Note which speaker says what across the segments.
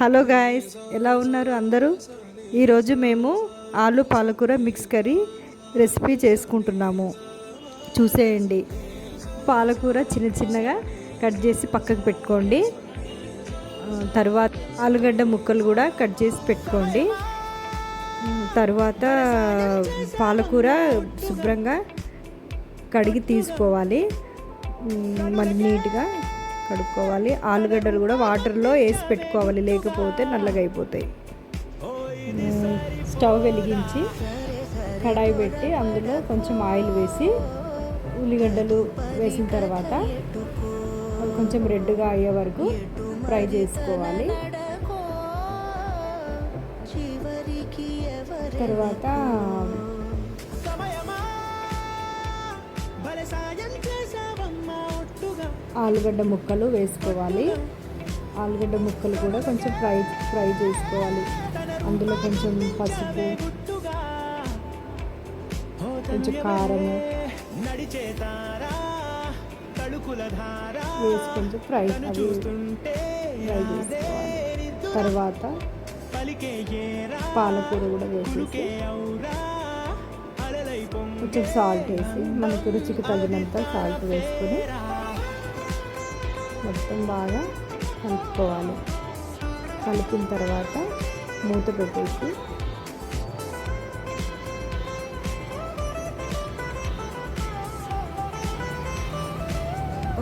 Speaker 1: Hello guys, ఎలా ఉన్నారు అందరూ? ఈరోజు మేము ఆలు పాలకూర మిక్స్ కర్రీ రెసిపీ చేసుకుంటున్నాము. చూసేయండి. పాలకూర చిన్న చిన్నగా కట్ చేసి పక్కకు పెట్టుకోండి. తర్వాత ఆలుగడ్డ ముక్కలు కూడా కట్ చేసి పెట్టుకోండి. తర్వాత పాలకూర శుభ్రంగా కడిగి తీసుకోవాలి. మళ్ళీ నీట్గా కడుక్కోవాలి. ఆలుగడ్డలు కూడా వాటర్లో వేసి పెట్టుకోవాలి, లేకపోతే నల్లగా అయిపోతాయి. స్టవ్ వెలిగించి కడాయి పెట్టి అందులో కొంచెం ఆయిల్ వేసి ఉల్లిగడ్డలు వేసిన తర్వాత కొంచెం రెడ్గా అయ్యే వరకు ఫ్రై చేసుకోవాలి. తర్వాత ఆలుగడ్డ ముక్కలు వేసుకోవాలి. ఆలుగడ్డ ముక్కలు కూడా కొంచెం ఫ్రై చేసుకోవాలి. అందులో కొంచెం పసుపు, కొంచెం కారము వేసి కొంచెం ఫ్రై చేసుకోవాలి. తర్వాత పాలకూర కూడా వేసేసి కొంచెం సాల్ట్ వేసి మనకు రుచికి తగినంత సాల్ట్ వేసుకొని మొత్తం బాగా కలుపుకోవాలి. కలిపిన తర్వాత మూత పెట్టేసి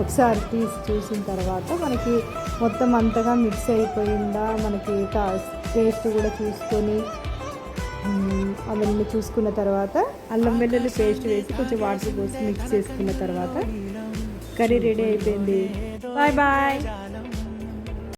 Speaker 1: ఒకసారి తీసి చూసిన తర్వాత మనకి మొత్తం అంతగా మిక్స్ అయిపోయిందా, మనకి టేస్ట్ కూడా చూసుకొని అవన్నీ చూసుకున్న తర్వాత అల్లం వెల్లుల్లి పేస్ట్ వేసి కొంచెం వాటర్ పోసి మిక్స్ చేసుకున్న తర్వాత కర్రీ రెడీ అయిపోయింది. Bye bye.